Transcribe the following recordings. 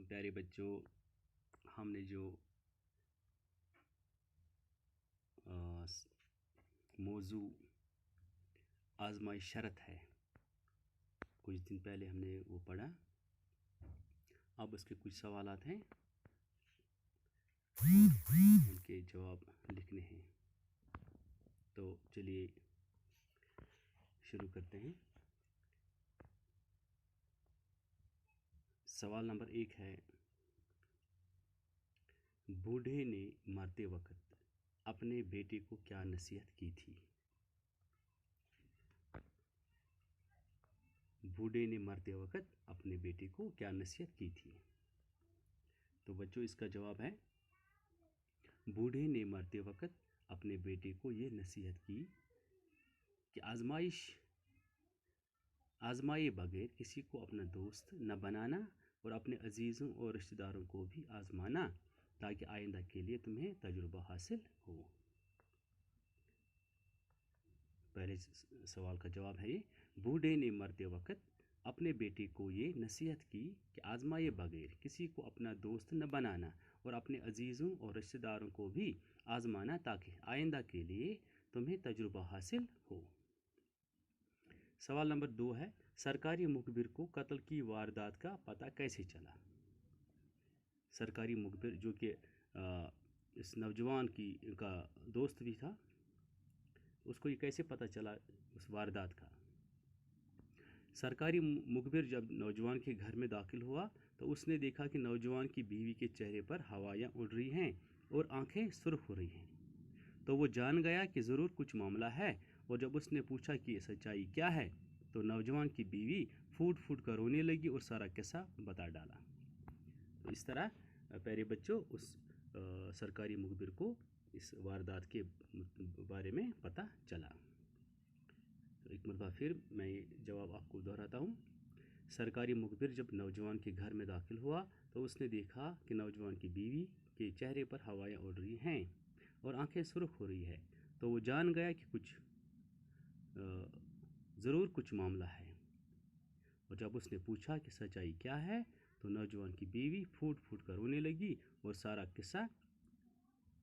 प्यारे बच्चों, हमने जो मौजू आज़माई शरत है कुछ दिन पहले हमने वो पढ़ा। अब उसके कुछ सवालात हैं, उनके जवाब लिखने हैं। तो चलिए शुरू करते हैं। सवाल नंबर 1 है, बूढ़े ने मरते वक्त अपने बेटे को क्या नसीहत की थी? बूढ़े ने मरते वक्त अपने बेटे को क्या नसीहत की थी? तो बच्चों, इसका जवाब है, बूढ़े ने मरते वक्त अपने बेटे को ये नसीहत की कि आजमाए बगैर किसी को अपना दोस्त न बनाना और अपने अजीज़ों और रिश्तेदारों को भी आजमाना, ताकि आइंदा के लिए तुम्हें तजुर्बा हासिल हो। पहले सवाल का जवाब है ये, बूढ़े ने मरते वक्त अपने बेटे को ये नसीहत की कि आजमाए बगैर किसी को अपना दोस्त न बनाना और अपने अजीज़ों और रिश्तेदारों को भी आजमाना, ताकि आइंदा के लिए तुम्हें तजुर्बा हासिल हो। सवाल नंबर 2 है, सरकारी मुखबिर को कत्ल की वारदात का पता कैसे चला? सरकारी मुखबिर जो कि इस नौजवान का दोस्त भी था, उसको ये कैसे पता चला उस वारदात का? सरकारी मुखबिर जब नौजवान के घर में दाखिल हुआ तो उसने देखा कि नौजवान की बीवी के चेहरे पर हवाएं उड़ रही हैं और आंखें सुर्ख हो रही हैं। तो वो जान गया कि ज़रूर कुछ मामला है, और जब उसने पूछा कि सच्चाई क्या है तो नौजवान की बीवी फूट फूट कर रोने लगी और सारा किस्सा बता डाला। तो इस तरह प्यारे बच्चों, उस सरकारी मुखबिर को इस वारदात के बारे में पता चला। तो एक मरतबा फिर मैं ये जवाब आपको दोहराता हूँ। सरकारी मुखबिर जब नौजवान के घर में दाखिल हुआ तो उसने देखा कि नौजवान की बीवी के चेहरे पर हवाएं उड़ रही हैं और आंखें सुर्ख हो रही है। तो वो जान गया कि ज़रूर कुछ मामला है, और जब उसने पूछा कि सच्चाई क्या है तो नौजवान की बीवी फूट फूट कर रोने लगी और सारा किस्सा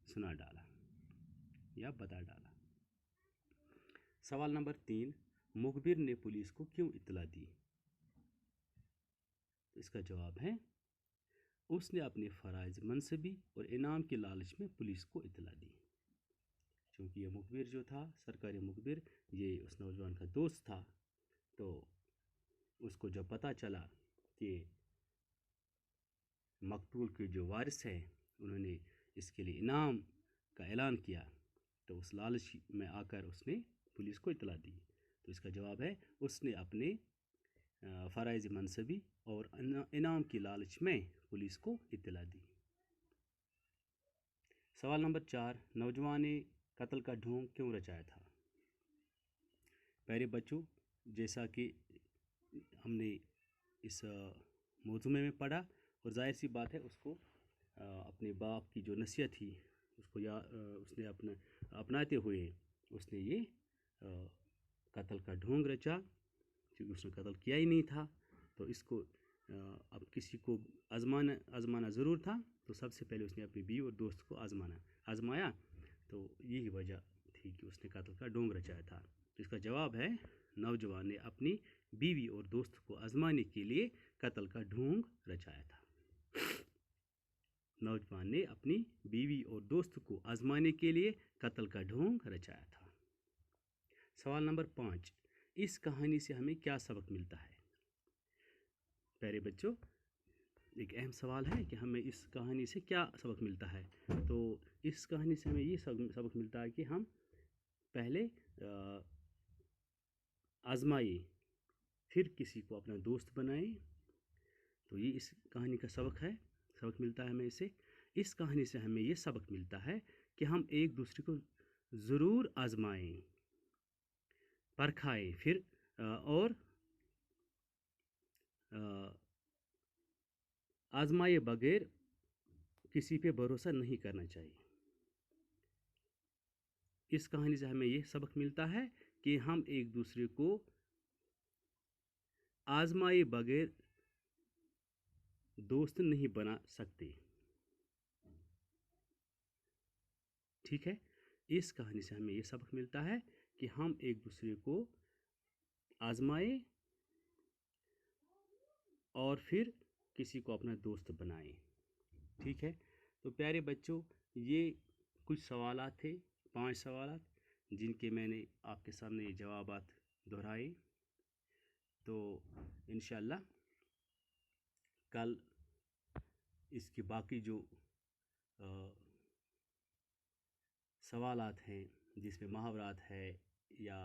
सुना डाला या बता डाला। सवाल नंबर 3, मुखबिर ने पुलिस को क्यों इत्तला दी? तो इसका जवाब है, उसने अपने फ़राइज़ मनसबी और इनाम के लालच में पुलिस को इत्तला दी। क्योंकि ये मुखबिर जो था, सरकारी मुखबिर, ये उस नौजवान का दोस्त था, तो उसको जब पता चला कि मकतूल के जो वारिस हैं उन्होंने इसके लिए इनाम का ऐलान किया, तो उस लालच में आकर उसने पुलिस को इत्तला दी। तो इसका जवाब है, उसने अपने फ़राइज़ मनसबी और इनाम की लालच में पुलिस को इत्तला दी। सवाल नंबर 4, नौजवान ने कत्ल का ढोंग क्यों रचाया था? प्यारे बच्चों, जैसा कि हमने इस मौज़ूमे में पढ़ा, और जाहिर सी बात है उसको अपने बाप की जो नसीहत थी उसको उसने अपनाते हुए उसने ये कत्ल का ढोंग रचा, क्योंकि उसने कत्ल किया ही नहीं था। तो इसको अब किसी को आजमाना ज़रूर था, तो सबसे पहले उसने अपनी बीवी और दोस्त को आजमाया। तो यही वजह थी कि उसने कत्ल का ढोंग रचाया था। तो इसका जवाब है, नौजवान ने अपनी बीवी और दोस्त को आजमाने के लिए कत्ल का ढोंग रचाया था। नौजवान ने अपनी बीवी और दोस्त को आजमाने के लिए कत्ल का ढोंग रचाया था। सवाल नंबर 5, इस कहानी से हमें क्या सबक मिलता है? प्यारे बच्चों, एक अहम सवाल है कि हमें इस कहानी से क्या सबक मिलता है। तो इस कहानी से हमें ये सबक मिलता है कि हम पहले आजमाइए, फिर किसी को अपना दोस्त बनाएं। तो ये इस कहानी का सबक मिलता है हमें इसे। इस कहानी से हमें ये सबक मिलता है कि हम एक दूसरे को ज़रूर आजमाएं, परखाएं, फिर और आजमाए बगैर किसी पे भरोसा नहीं करना चाहिए। इस कहानी से हमें ये सबक मिलता है कि हम एक दूसरे को आजमाए बगैर दोस्त नहीं बना सकते। ठीक है, इस कहानी से हमें ये सबक मिलता है कि हम एक दूसरे को आजमाएं और फिर किसी को अपना दोस्त बनाएं। ठीक है, तो प्यारे बच्चों, ये कुछ सवालात थे, 5 सवालात, जिनके मैंने आपके सामने ये जवाबात दोहराए। तो इंशाल्लाह कल इसके बाकी जो अ, सवालात हैं जिसमें मुहावरात है या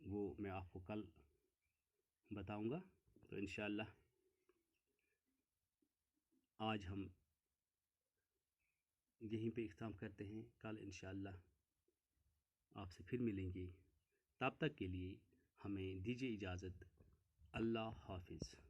वो मैं आपको कल बताऊंगा। तो इंशाल्लाह आज हम यहीं पे इख्तिताम करते हैं। कल इंशाल्लाह आपसे फिर मिलेंगे। तब तक के लिए हमें दीजिए इजाज़त। अल्लाह हाफिज़।